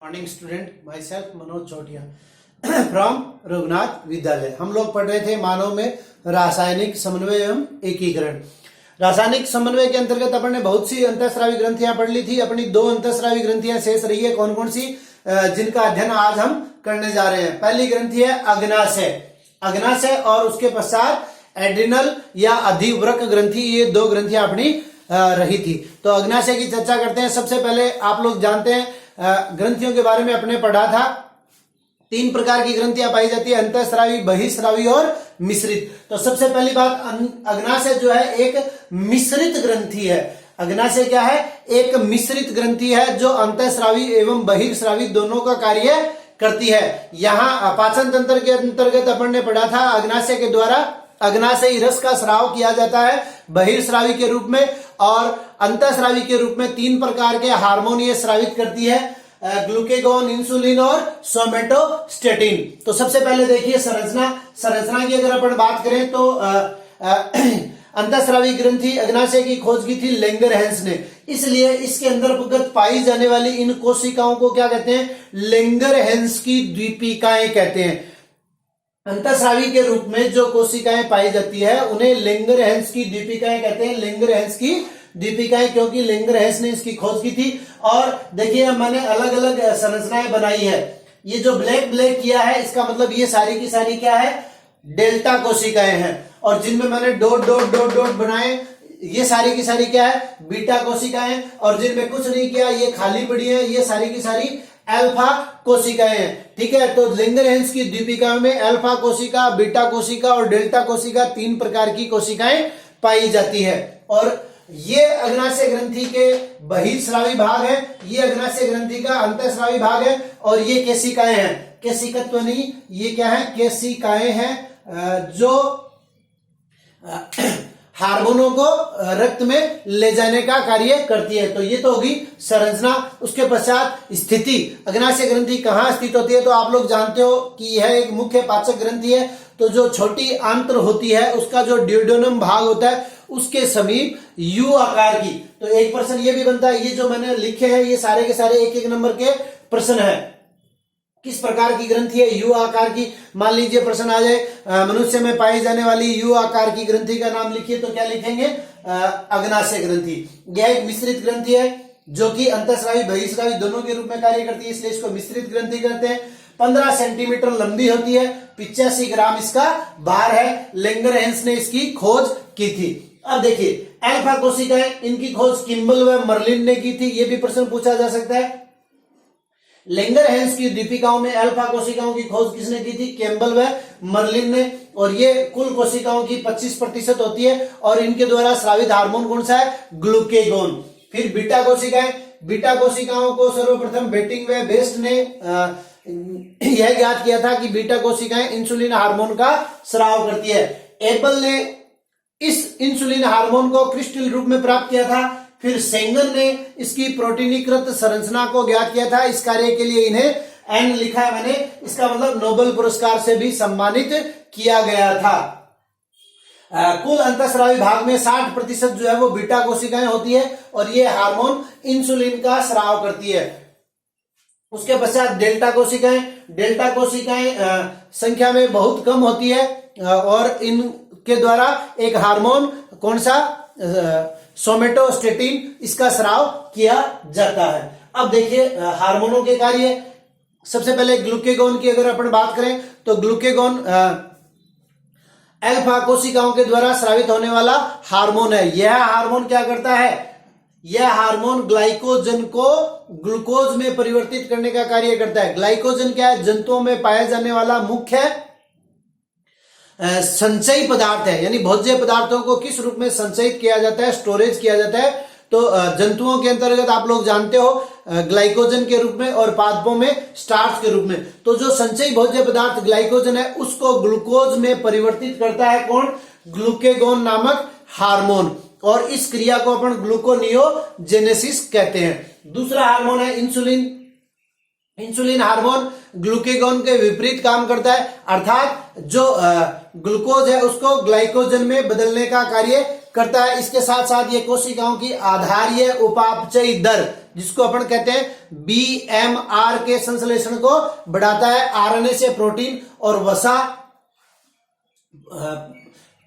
Morning student my self Manoj छोटिया from Raghunath विद्यालय। हम लोग पढ़ रहे थे मानव में रासायनिक समन्वय एवं एकीकरण। रासायनिक समन्वय के अंतर्गत अपन ने बहुत सी अंतःस्रावी ग्रंथियां पढ़ ली थी। अपनी दो अंतःस्रावी ग्रंथियां शेष रही है। कौन कौन सी, जिनका अध्ययन आज हम करने जा रहे हैं। पहली ग्रंथि है अग्नाशय और उसके पश्चात एड्रिनल या अधिवृक्क ग्रंथि। ये दो ग्रंथियां अपनी रही थी। तो अग्नाशय की चर्चा करते हैं। सबसे पहले आप लोग जानते हैं ग्रंथियों के बारे में अपने पढ़ा था। तीन प्रकार की ग्रंथियां पाई जाती है, अंतःस्रावी, बहिःस्रावी और मिश्रित। तो सबसे पहली बात, अग्नाशय जो है एक मिश्रित ग्रंथि है। अग्नाशय क्या है? एक मिश्रित ग्रंथि है जो अंतःस्रावी एवं बहिःस्रावी दोनों का कार्य करती है। यहाँ पाचन तंत्र के अंतर्गत अपन ने पढ़ा था अग्नाशय के द्वारा अग्नाशयी रस का स्राव किया जाता है बहिःस्रावी के रूप में, और अंतःस्रावी के रूप में तीन प्रकार के हार्मोन ये स्रावित करती है, ग्लूकेगॉन, इंसुलिन और सोमेटोस्टेटिन। तो सबसे पहले देखिए संरचना की अगर अपन बात करें तो अंतःस्रावी ग्रंथि अग्नाशय की खोज की थी लैंगरहैंस ने। इसलिए इसके अंतर्गत पाई जाने वाली इन कोशिकाओं को क्या कहते हैं? लैंगरहैंस की द्वीपिकाएं कहते हैं। अंतःस्रावी के रूप में जो कोशिकाएं पाई जाती है उन्हें लैंगरहैंस की द्वीपिकाएं कहते हैं। लैंगरहैंस की द्वीपिकाएं, क्योंकि लैंगरहैंस ने इसकी खोज की थी। और देखिए मैंने अलग अलग संरचनाएं बनाई है। ये जो ब्लैक किया है इसका मतलब ये सारी की सारी क्या है? डेल्टा कोशिकाएं हैं। और जिनमें मैंने डॉट डॉट डॉट डॉट बनाए ये सारी की सारी क्या है? बीटा कोशिकाएं। और जिनमें कुछ नहीं किया ये खाली पड़ी है, ये सारी की सारी अल्फा कोशिकाएं हैं। ठीक है, तो लैंगरहैंस की द्वीपिका में अल्फा कोशिका, बीटा कोशिका और डेल्टा कोशिका तीन प्रकार की कोशिकाएं पाई जाती है। और ये अग्नाशय ग्रंथि के बहिःस्रावी भाग है, ये अग्नाशय ग्रंथि का अंतःस्रावी भाग है। और ये केशिकाएं हैं, केशिकत्व नहीं, ये क्या है? केशिकाएं हैं जो हार्मोनों को रक्त में ले जाने का कार्य करती है। तो ये तो होगी संरचना। उसके पश्चात स्थिति, अग्नाशय ग्रंथि कहाँ स्थित होती है? तो आप लोग जानते हो कि यह एक मुख्य पाचक ग्रंथि है। तो जो छोटी आंत्र होती है उसका जो ड्यूडेनम भाग होता है उसके समीप यू आकार की। तो एक प्रश्न ये भी बनता है, ये जो मैंने लिखे हैं ये सारे के सारे एक एक नंबर के प्रश्न है। किस प्रकार की ग्रंथि है? यू आकार की। मान लीजिए प्रश्न आ जाए मनुष्य में पाई जाने वाली यू आकार की ग्रंथि का नाम लिखिए, तो क्या लिखेंगे? अग्नाशय ग्रंथि। यह एक मिश्रित ग्रंथि है जो कि अंतःस्रावी बहिःस्रावी दोनों के रूप में कार्य करती है, इसलिए इसको मिश्रित ग्रंथि कहते हैं। 15 सेंटीमीटर लंबी होती है, 85 ग्राम इसका भार है। लैंगरहैंस ने इसकी खोज की थी। अब देखिए अल्फा कोशिकाएं, इनकी खोज किम्बल व मर्लिन ने की थी। यह भी प्रश्न पूछा जा सकता है। लैंगरहैंस की द्वीपिकाओं में अल्फा कोशिकाओं की खोज किसने की थी? कैम्बल व मर्लिन ने। और ये कुल कोशिकाओं की 25% होती है। और इनके द्वारा स्रावित हार्मोन कौन सा है? ग्लूकेगॉन। फिर बीटा कोशिकाएं, बीटा कोशिकाओं को सर्वप्रथम बेटिंग व बेस्ट ने यह ज्ञात किया था कि बीटा कोशिकाएं इंसुलिन हार्मोन का स्राव करती है। एबल ने इस इंसुलिन हार्मोन को क्रिस्टल रूप में प्राप्त किया था। फिर सेंगन ने इसकी प्रोटीनीकृत संरचना को ज्ञात किया था। इस कार्य के लिए इन्हें एन लिखा है मैंने, इसका मतलब नोबेल पुरस्कार से भी सम्मानित किया गया था। कुल अंतःस्रावी भाग में 60% जो है वो बीटा कोशिकाएं होती है और ये हार्मोन इंसुलिन का स्राव करती है। उसके पश्चात डेल्टा कोशिकाएं संख्या में बहुत कम होती है और इनके द्वारा एक हार्मोन कौन सा? सोमेटोस्टेटिन, इसका स्राव किया जाता है। अब देखिए हार्मोनों के कार्य। सबसे पहले ग्लूकेगॉन की अगर अपन बात करें तो ग्लूकेगॉन अल्फा कोशिकाओं के द्वारा स्रावित होने वाला हार्मोन है। यह हार्मोन क्या करता है? यह हार्मोन ग्लाइकोजन को ग्लूकोज में परिवर्तित करने का कार्य करता है। ग्लाइकोजन क्या है? जंतुओं में पाया जाने वाला मुख्य संचयी पदार्थ है। यानी भोज्य पदार्थों को किस रूप में संचयित किया जाता है? स्टोरेज किया जाता है। तो जंतुओं के अंतर्गत आप लोग जानते हो ग्लाइकोजन के रूप में और पादपों में स्टार्च के रूप में। तो जो संचयी भोज्य पदार्थ ग्लाइकोजन है उसको ग्लूकोज में परिवर्तित करता है कौन? ग्लूकेगॉन नामक हार्मोन। और इस क्रिया को अपन ग्लूकोनियोजेनेसिस कहते हैं। दूसरा हार्मोन है इंसुलिन। इंसुलिन हार्मोन ग्लूकेगॉन के विपरीत काम करता है, अर्थात जो ग्लूकोज है उसको ग्लाइकोजन में बदलने का कार्य करता है। इसके साथ साथ ये कोशिकाओं की आधारीय उपापचयी दर जिसको अपन कहते हैं BMR के संश्लेषण को बढ़ाता है। RNA से प्रोटीन और वसा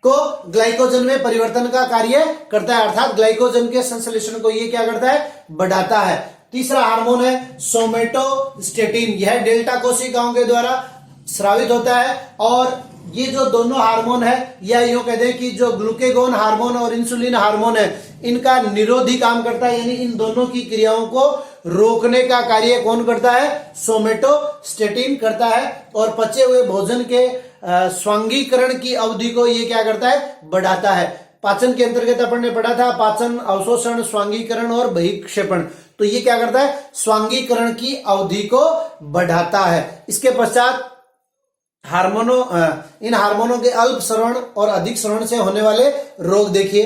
को ग्लाइकोजन में परिवर्तन का कार्य करता है, अर्थात ग्लाइकोजन के संश्लेषण को ये क्या करता है, बढ़ाता है। तीसरा हार्मोन है सोमेटोस्टेटिन, यह डेल्टा कोशिकाओं के द्वारा स्रावित होता है। और ये जो दोनों हार्मोन है, या यूं कहते हैं कि जो ग्लूकेगोन हार्मोन और इंसुलिन हार्मोन है, इनका निरोधी काम करता है, यानी इन दोनों की क्रियाओं को रोकने का कार्य कौन करता है, सोमेटोस्टेटिन करता है। और पचे हुए भोजन के स्वांगीकरण की अवधि को ये क्या करता है, बढ़ाता है। पाचन के अंतर्गत अपन ने पढ़ा था पाचन, अवशोषण, स्वांगीकरण और बहिक्षेपण, तो ये क्या करता है, स्वांगीकरण की अवधि को बढ़ाता है। इसके पश्चात इन हार्मोनों के अल्प स्रवण और अधिक स्रवण से होने वाले रोग देखिए।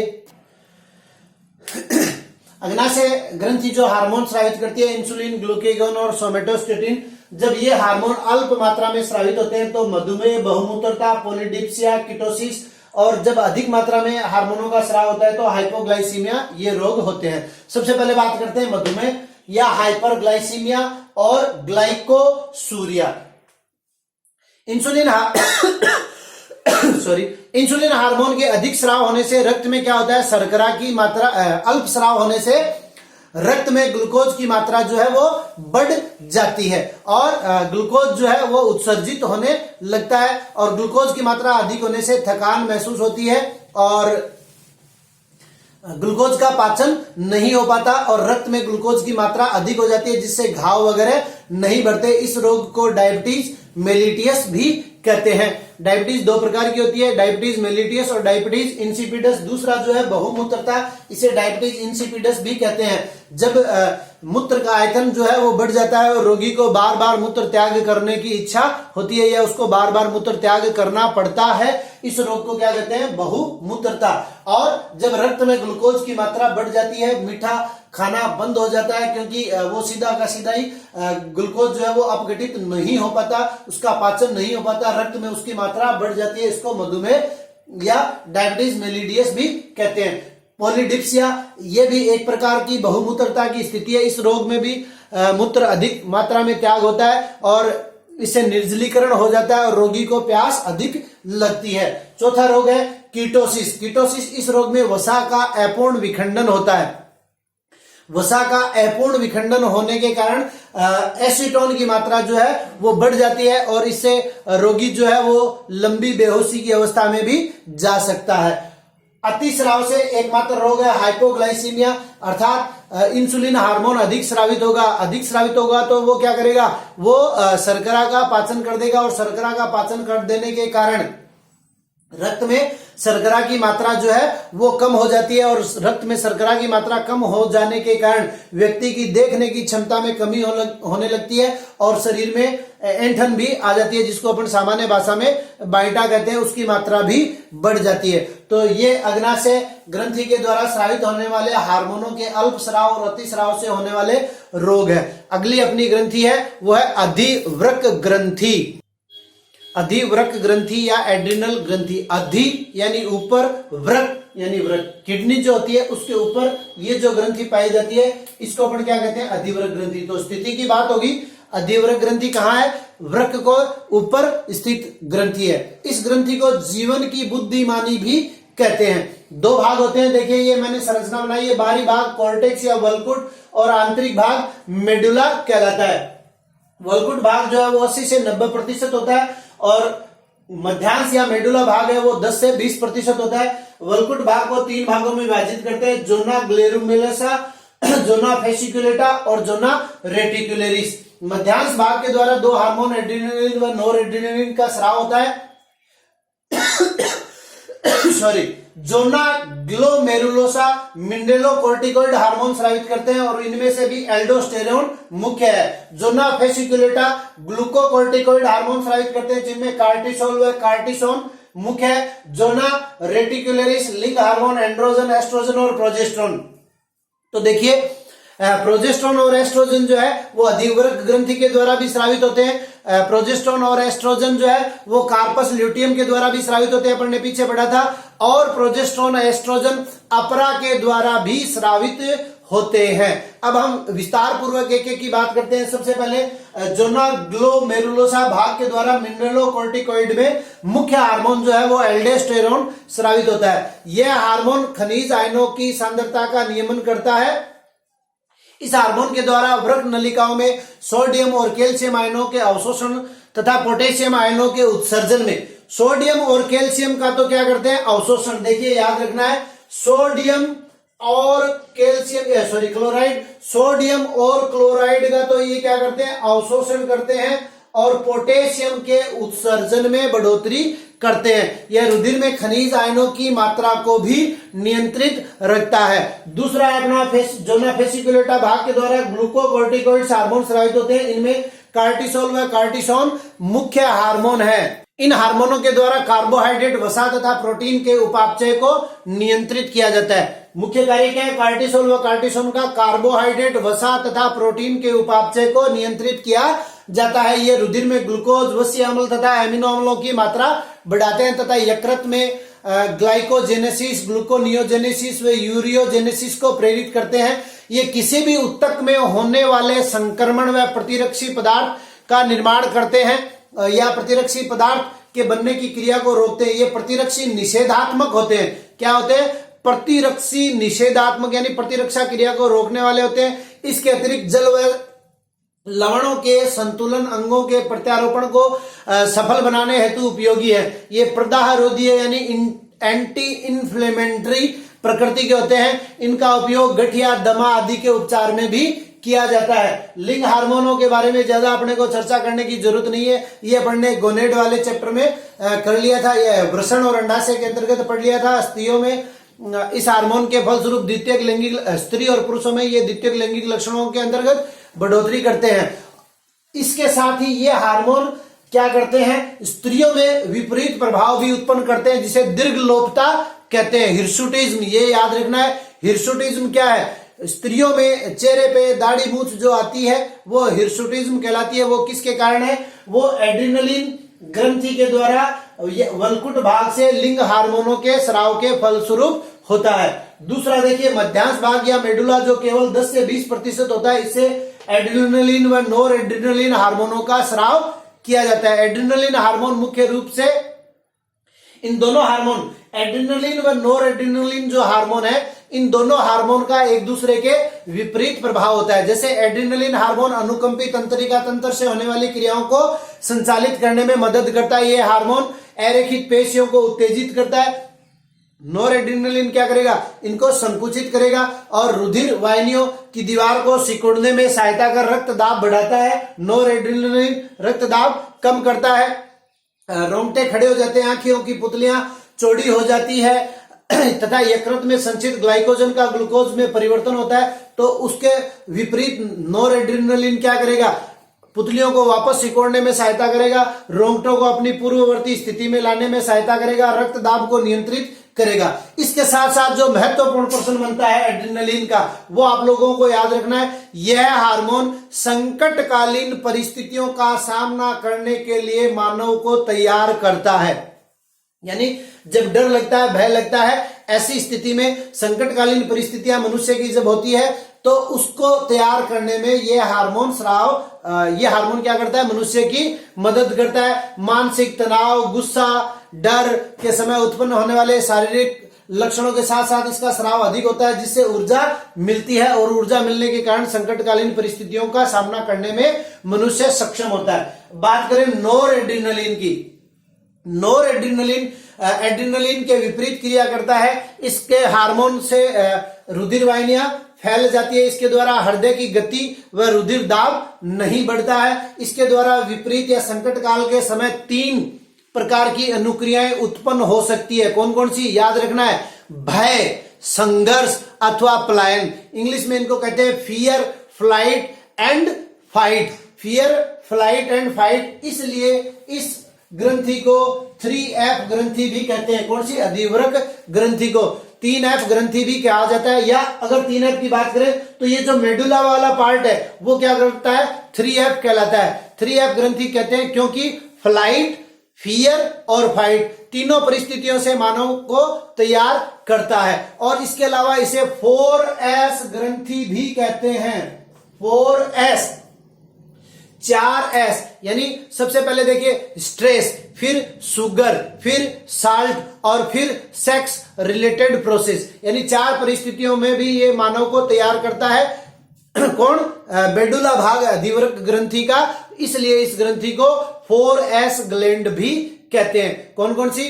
अग्नाशय ग्रंथि जो हार्मोन स्रावित करती है, इंसुलिन, ग्लूकेगोन और सोमेटोस्टेटिन, जब ये हार्मोन अल्प मात्रा में स्रावित होते हैं तो मधुमेह, बहुमूत्रता, पॉलीडिप्सिया, कीटोसिस, और जब अधिक मात्रा में हार्मोनों का स्राव होता है तो हाइपोग्लाइसीमिया, ये रोग होते हैं। सबसे पहले बात करते हैं मधुमेह या हाइपरग्लाइसीमिया और ग्लाइकोसूरिया। इंसुलिन इंसुलिन हार्मोन के अधिक स्राव होने से रक्त में क्या होता है, शर्करा की मात्रा, अल्प स्राव होने से रक्त में ग्लूकोज की मात्रा जो है वो बढ़ जाती है और ग्लूकोज जो है वो उत्सर्जित होने लगता है। और ग्लूकोज की मात्रा अधिक होने से थकान महसूस होती है और ग्लूकोज का पाचन नहीं हो पाता और रक्त में ग्लूकोज की मात्रा अधिक हो जाती है, जिससे घाव वगैरह नहीं बढ़ते। इस रोग को डायबिटीज मेलिटियस भी कहते हैं। डायबिटीज दो प्रकार की होती है, डायबिटीज मेलिटियस और डायबिटीज इंसिपिडस। दूसरा जो है बहुमूत्रता, इसे डायबिटीज इंसिपिडस भी कहते हैं। जब मूत्र का आयतन जो है वो बढ़ जाता है और रोगी को बार बार मूत्र त्याग करने की इच्छा होती है या उसको बार बार मूत्र त्याग करना पड़ता है, इस रोग को क्या कहते हैं, बहुमूत्रता। और जब रक्त में ग्लूकोज की मात्रा बढ़ जाती है, मीठा खाना बंद हो जाता है क्योंकि वो सीधा का सीधा ही ग्लूकोज जो है वो अपघटित नहीं हो पाता, उसका पाचन नहीं हो पाता, रक्त में उसकी मात्रा बढ़ जाती है। इसको मधुमेह या डायबिटीज मेलिटियस भी कहते हैं। पॉलीडिप्सिया, ये भी एक प्रकार की बहुमूत्रता की स्थिति है। इस रोग में भी मूत्र अधिक मात्रा में त्याग होता है और इससे निर्जलीकरण हो जाता है और रोगी को प्यास अधिक लगती है। चौथा रोग है कीटोसिस। कीटोसिस, इस रोग में वसा का अपूर्ण विखंडन होता है। वसा का अपूर्ण विखंडन होने के कारण एसीटोन की मात्रा जो है वो बढ़ जाती है और इससे रोगी जो है वो लंबी बेहोशी की अवस्था में भी जा सकता है। अतिस्राव से एकमात्र रोग है हाइपोग्लाइसीमिया, अर्थात इंसुलिन हार्मोन अधिक स्रावित होगा। अधिक स्रावित होगा तो वो क्या करेगा, वो शर्करा का पाचन कर देगा और शर्करा का पाचन कर देने के कारण रक्त में शर्करा की मात्रा जो है वो कम हो जाती है और रक्त में शर्करा की मात्रा कम हो जाने के कारण व्यक्ति की देखने की क्षमता में कमी होने लगती है और शरीर में ऐंठन भी आ जाती है, जिसको अपन सामान्य भाषा में बाइटा कहते हैं, उसकी मात्रा भी बढ़ जाती है। तो ये अग्नाशय ग्रंथि के द्वारा स्रावित होने वाले हार्मोनों के अल्प स्राव और अतिस्राव से होने वाले रोग है। अगली अपनी ग्रंथि है वो है अधिवृक्क ग्रंथि। अधिवृक्क ग्रंथि या एड्रिनल ग्रंथि। अधि यानी ऊपर, वृक्क यानी वृक्क, किडनी जो होती है उसके ऊपर ये जो ग्रंथि पाई जाती है इसको अपन क्या कहते हैं, अधिवृक्क ग्रंथि। तो स्थिति की बात होगी, अधिवृक्क ग्रंथि कहाँ है, वृक्क को ऊपर स्थित ग्रंथि है। इस ग्रंथि को जीवन की बुद्धिमानी भी कहते हैं। दो भाग होते हैं, देखिए ये मैंने संरचना बनाई है। बाहरी भाग कॉर्टेक्स या वल्कुट और आंतरिक भाग मेडुला कहलाता है। वल्कुट भाग जो है वो 80 से 90% होता है और मध्यांश या मेडुला भाग है वो 10 से 20% होता है। वल्कुट भाग को 3 भागों में विभाजित करते हैं, जोना ग्लेरुमेलसा, जोना फेसिकुलेटा और जोना रेटिकुलरिस। मध्यांश भाग के द्वारा 2 हार्मोन एड्रेनालिन व नोरेड्रेनालिन का स्राव होता है। जोना ग्लोमेरुलोसा मिनरलोकोर्टिकोइड हार्मोन स्रावित करते हैं और इनमें से भी एल्डोस्टेरोन मुख्य है। जोना फेसिकुलेटा ग्लूकोकोर्टिकोइड हार्मोन स्रावित करते हैं जिनमें कार्टिसोल व कार्टिसोन मुख्य है। जोना रेटिकुलरिस लिंग हार्मोन एंड्रोजन, एस्ट्रोजन और प्रोजेस्टेरोन। तो देखिए प्रोजेस्टेरोन और एस्ट्रोजन जो है वो अधिवृक्क ग्रंथि के द्वारा भी स्रावित होते हैं। प्रोजेस्टेरोन और एस्ट्रोजन जो है वो कार्पस ल्यूटियम के द्वारा भी स्रावित होते हैं, अपन ने पीछे पढ़ा था। और प्रोजेस्टेरोन एस्ट्रोजन अपरा के द्वारा भी स्रावित होते हैं। अब हम विस्तार पूर्वक एक एक की बात करते हैं। सबसे पहले जोना ग्लोमेरुलोसा भाग के द्वारा मिनरलोकोर्टिकोइड में मुख्य हार्मोन जो है वो एल्डोस्टेरोन स्रावित होता है। यह हार्मोन खनिज आयनों की सांद्रता का नियमन करता है। इस हार्मोन के द्वारा वृक्क नलिकाओं में सोडियम और कैल्शियम आयनों के अवशोषण तथा पोटेशियम आयनों के उत्सर्जन में, सोडियम और कैल्शियम का तो क्या करते हैं, अवशोषण। देखिए याद रखना है, सोडियम और कैल्शियम क्लोराइड, सोडियम और क्लोराइड का तो ये क्या करते हैं, अवशोषण करते हैं और पोटेशियम के उत्सर्जन में बढ़ोतरी करते हैं। यह रुधिर में खनिज आयनों की मात्रा को भी नियंत्रित रखता है। दूसरा है अपना जोना फेसिकुलेटा भाग के द्वारा ग्लूकोकोर्टिकोइड्स हार्मोन स्रावित होते हैं। इनमें कार्टिसोल व कार्टिसोन मुख्य हार्मोन है। इन हार्मोनों के द्वारा कार्बोहाइड्रेट, वसा तथा प्रोटीन के उपापचय को नियंत्रित किया जाता है। मुख्य कार्य क्या है कार्टिसोल व कार्टिसोन का, कार्बोहाइड्रेट, वसा तथा प्रोटीन के उपापचय को नियंत्रित किया जाता है। ये रुधिर में ग्लूकोज, वसीय अम्ल तथा एमिनो अम्लों की मात्रा बढ़ाते हैं तथा यकृत में ग्लाइकोजेनेसिस, ग्लूकोनियोजेनेसिस व यूरियोजेनेसिस को प्रेरित करते हैं। ये किसी भी ऊतक में होने वाले संक्रमण व प्रतिरक्षी पदार्थ का निर्माण करते हैं या प्रतिरक्षी पदार्थ के बनने की क्रिया को रोकते हैं। ये प्रतिरक्षी निषेधात्मक होते हैं। क्या होते हैं, प्रतिरक्षी निषेधात्मक, यानी प्रतिरक्षा क्रिया को रोकने वाले होते हैं। इसके अतिरिक्त जल व लवणों के संतुलन अंगों के प्रत्यारोपण को सफल बनाने हेतु उपयोगी है। ये प्रदाह रोधी है, यानी एंटी इन्फ्लेमेटरी प्रकृति के होते हैं। इनका उपयोग गठिया, दमा आदि के उपचार में भी किया जाता है। लिंग हार्मोनों के बारे में ज्यादा अपने को चर्चा करने की जरूरत नहीं है, ये अपन ने गोनेड वाले चैप्टर में कर लिया था। यह वृषण और अंडाशय के अंतर्गत पढ़ लिया था। स्त्रियों में इस हार्मोन के फलस्वरूप द्वितीयक लैंगिक, स्त्री और पुरुषों में ये द्वितीयक लैंगिक लक्षणों के अंतर्गत बढ़ोतरी करते हैं। इसके साथ ही ये हार्मोन क्या करते हैं, स्त्रियों में विपरीत प्रभाव भी उत्पन्न करते हैं, जिसे दीर्घलोपता कहते हैं, हिर्सुटिज्म। ये याद रखना है, हिर्सुटिज्म क्या है, स्त्रियों में चेहरे पे दाढ़ी मूछ जो आती है वो हिर्सुटिज्म कहलाती है। वो किसके कारण है, वो एड्रिनलिन ग्रंथि के द्वारा वलकुट भाग से लिंग हार्मोनों के स्राव के फलस्वरूप होता है। दूसरा देखिए, मध्यांश भाग या मेडुला जो केवल 10 से 20% होता है, इससे एड्रिनलिन व नोर एड्रिनलिन हार्मोनों का स्राव किया जाता है। एड्रिनलिन हार्मोन मुख्य रूप से इन दोनों हार्मोन, एड्रिनलिन व नोर एड्रिनलिन जो हार्मोन है, इन दोनों हार्मोन का एक दूसरे के विपरीत प्रभाव होता है। जैसे एड्रिनलिन हार्मोन अनुकंपी तंत्रिका तंत्र से होने वाली क्रियाओं को संचालित करने में मदद करता है। यह हार्मोन अरेखित पेशियों को उत्तेजित करता है। नोर एड्रिनलिन क्या करेगा, इनको संकुचित करेगा और रुधिर वाहिनियों की दीवार को सिकुड़ने में सहायता कर रक्त दाब बढ़ाता है। नोर एड्रिनलिन रक्त दाब कम करता है, रोंगटे खड़े हो जाते हैं, आंखों की पुतलियां चौड़ी हो जाती है तथा यकृत में संचित ग्लाइकोजन का ग्लूकोज में परिवर्तन होता है। तो उसके विपरीत नोर एड्रिनलिन क्या करेगा, पुतलियों को वापस सिकोड़ने में सहायता करेगा, रोंगटों को अपनी पूर्ववर्ती स्थिति में लाने में सहायता करेगा, रक्त दाब को नियंत्रित करेगा। इसके साथ साथ जो महत्वपूर्ण प्रश्न बनता है एड्रिनलिन का, वो आप लोगों को याद रखना है। यह हार्मोन संकटकालीन परिस्थितियों का सामना करने के लिए मानव को तैयार करता है। यानी जब डर लगता है, भय लगता है, ऐसी स्थिति में संकटकालीन परिस्थितियां मनुष्य की जब होती है तो उसको तैयार करने में यह हार्मोन स्राव, यह हार्मोन क्या करता है, मनुष्य की मदद करता है। मानसिक तनाव, गुस्सा, डर के समय उत्पन्न होने वाले शारीरिक लक्षणों के साथ साथ इसका स्राव अधिक होता है, जिससे ऊर्जा मिलती है और ऊर्जा मिलने के कारण संकटकालीन परिस्थितियों का सामना करने में मनुष्य सक्षम होता है। बात करें नोर एड्रिनलिन की, नोर एड्रिनलिन एड्रिनलिन के विपरीत क्रिया करता है। इसके हार्मोन से रुधिर वाहिनियां फैल जाती है, इसके द्वारा हृदय की गति व रुधिर दाब नहीं बढ़ता है। इसके द्वारा विपरीत या संकट काल के समय 3 प्रकार की अनुक्रियाएं उत्पन्न हो सकती है। कौन कौन सी, याद रखना है, भय, संघर्ष अथवा पलायन। इंग्लिश में इनको कहते हैं fear, flight and fight. Fear, flight and fight. इसलिए इस ग्रंथि को 3F ग्रंथि भी कहते हैं। कौन सी, अधिवृक्क ग्रंथि को 3F ग्रंथि भी कहा जाता है। या अगर 3F की बात करें तो ये जो मेडुला वाला पार्ट है वो क्या करता है, 3F कहलाता है। 3F ग्रंथि कहते हैं क्योंकि फ्लाइट, फियर और फाइट तीनों परिस्थितियों से मानव को तैयार करता है। और इसके अलावा इसे 4S ग्रंथि भी कहते हैं। 4S, 4S, यानी सबसे पहले देखिए स्ट्रेस, फिर शुगर, फिर साल्ट और फिर सेक्स रिलेटेड प्रोसेस, यानी 4 परिस्थितियों में भी ये मानव को तैयार करता है। कौन? मेडुला भाग अधिवृक्क ग्रंथि का। इसलिए इस ग्रंथि को 4S ग्लैंड भी कहते हैं। कौन कौन सी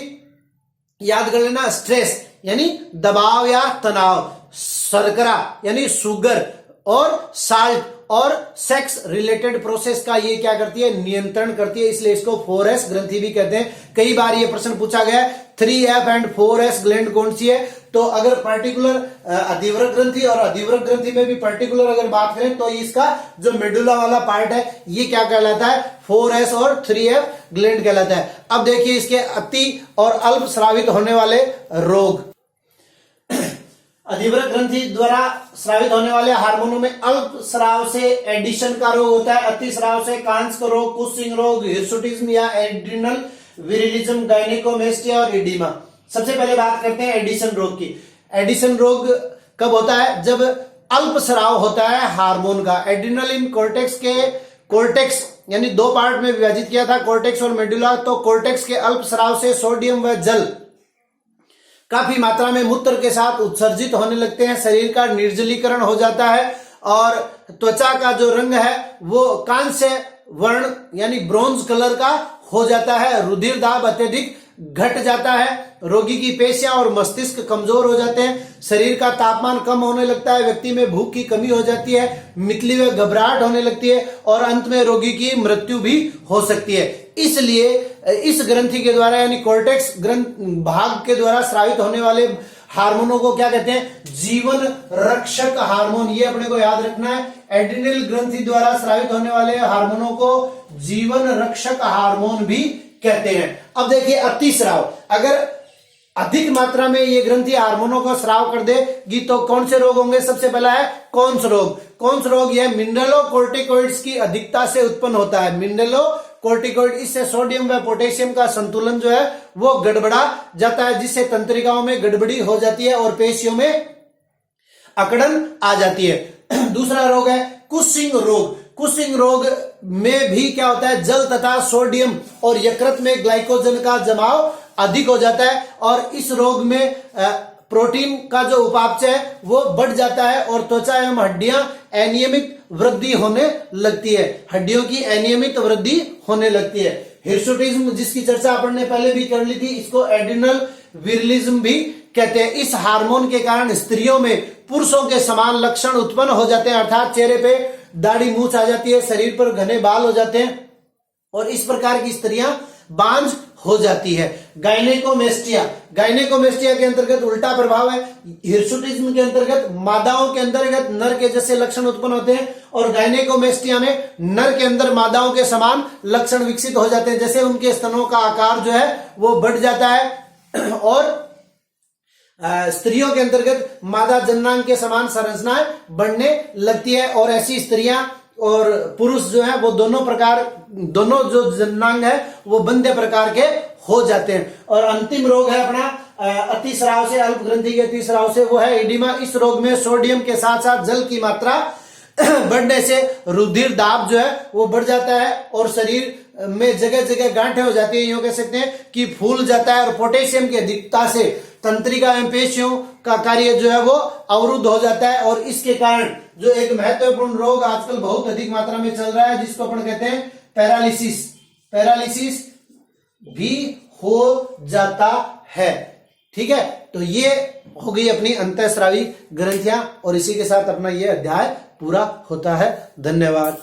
याद कर लेना? स्ट्रेस यानी दबाव या तनाव, शर्करा यानी शुगर, और साल्ट और सेक्स रिलेटेड प्रोसेस का ये क्या करती है? नियंत्रण करती है। इसलिए इसको 4S ग्रंथि भी कहते हैं। कई बार ये प्रश्न पूछा गया है 3F एंड 4S ग्लैंड कौन सी है? तो अगर पर्टिकुलर अधिवृक्क ग्रंथि और अधिवृक्क ग्रंथि में भी पर्टिकुलर अगर बात करें तो इसका जो मेडुला वाला पार्ट है ये क्या कहलाता है? 4S और 3F ग्लैंड कहलाता है। अब देखिए इसके अति और अल्प स्रावित होने वाले रोग। अधिवृक्क ग्रंथि द्वारा स्रावित होने वाले हार्मोनों में अल्प स्राव से एडिशन का रोग होता है, अति स्राव से कांस का रोग, कुशिंग रोग, हिर्सुटिज्म या एड्रिनल विरिलिज्म, गायनेकोमेस्टिया और एडिमा। सबसे पहले बात करते हैं एडिशन रोग की। एडिशन रोग कब होता है? जब अल्प स्राव होता है हार्मोन का। एड्रिनल इन कोर्टेक्स के, कोर्टेक्स यानी 2 पार्ट में विभाजित किया था, कोर्टेक्स और मेडुला। तो कोर्टेक्स के अल्प स्राव से सोडियम व जल काफी मात्रा में मूत्र के साथ उत्सर्जित होने लगते हैं, शरीर का निर्जलीकरण हो जाता है और त्वचा का जो रंग है वो कांस्य वर्ण यानी ब्रोंज कलर का हो जाता है, रुधिर दाब अत्यधिक घट जाता है, रोगी की पेशियां और मस्तिष्क कमजोर हो जाते हैं, शरीर का तापमान कम होने लगता है, व्यक्ति में भूख की कमी हो जाती है, मितली व घबराहट होने लगती है और अंत में रोगी की मृत्यु भी हो सकती है। इसलिए इस ग्रंथि के द्वारा यानी कोर्टेक्स ग्रंथ भाग के द्वारा स्रावित होने वाले हार्मोनों को क्या कहते हैं? जीवन रक्षक हार्मोन। ये अपने को याद रखना है। एड्रिनल ग्रंथि द्वारा स्रावित होने वाले हार्मोनों को जीवन रक्षक हार्मोन भी कहते हैं। अब देखिए अतिस्राव, अगर अधिक मात्रा में ये ग्रंथि हार्मोनों का स्राव कर देगी तो कौन से रोग होंगे? सबसे पहला है कौन सा रोग। कौन सा रोग? यह मिनरलोकोर्टिकोइड्स की अधिकता से उत्पन्न होता है। मिनरलोकोर्टिकोइड, इससे सोडियम व पोटेशियम का संतुलन जो है वो गड़बड़ा जाता है, जिससे तंत्रिकाओं में गड़बड़ी हो जाती है और पेशियों में अकड़न आ जाती है। दूसरा रोग है कुशिंग रोग। कुशिंग रोग में भी क्या होता है? जल तथा सोडियम और यकृत में ग्लाइकोजन का जमाव अधिक हो जाता है और इस रोग में प्रोटीन का जो उपापचय है वो बढ़ जाता है और त्वचा एवं हड्डियां अनियमित वृद्धि होने लगती है। हड्डियों की अनियमित वृद्धि होने लगती है। हिर्सुटिज्म, जिसकी चर्चा अपन ने पहले भी कर ली थी, इसको एड्रिनल विरिलिज्म भी कहते हैं। इस हार्मोन के कारण स्त्रियों में पुरुषों के समान लक्षण उत्पन्न हो जाते हैं, अर्थात चेहरे पे दाढ़ी मूछ आ जाती है, शरीर पर घने बाल हो जाते हैं और इस प्रकार की स्त्रियां बांझ हो जाती है। गायनेकोमेस्टिया, गायनेकोमेस्टिया के अंतर्गत उल्टा प्रभाव है। हिर्सुटिज्म के अंतर्गत मादाओं के अंतर्गत नर के जैसे लक्षण उत्पन्न होते हैं और गायनेकोमेस्टिया में नर के अंदर मादाओं के समान लक्षण विकसित हो जाते हैं, जैसे उनके स्तनों का आकार जो है वो बढ़ जाता है और स्त्रियों के अंतर्गत मादा जननांग के समान संरचनाएं बढ़ने लगती है और ऐसी स्त्रियां और पुरुष जो है वो दोनों जो जननांग है वो बंदे प्रकार के हो जाते हैं। और अंतिम रोग है अपना अतिस्राव से, अल्प ग्रंथि के अतिस्राव से, वो है एडिमा। इस रोग में सोडियम के साथ साथ जल की मात्रा बढ़ने से रुधिर दाब जो है वो बढ़ जाता है और शरीर में जगह जगह गांठें हो जाती है, यूं कह सकते हैं कि फूल जाता है। और पोटेशियम की अधिकता से तंत्रिका एवं पेशियों का कार्य जो है वो अवरुद्ध हो जाता है और इसके कारण जो एक महत्वपूर्ण रोग आजकल बहुत अधिक मात्रा में चल रहा है जिसको अपन कहते हैं पैरालिसिस, पैरालिसिस भी हो जाता है। ठीक है, तो ये हो गई अपनी अंतःस्रावी ग्रंथियां और इसी के साथ अपना ये अध्याय पूरा होता है। धन्यवाद।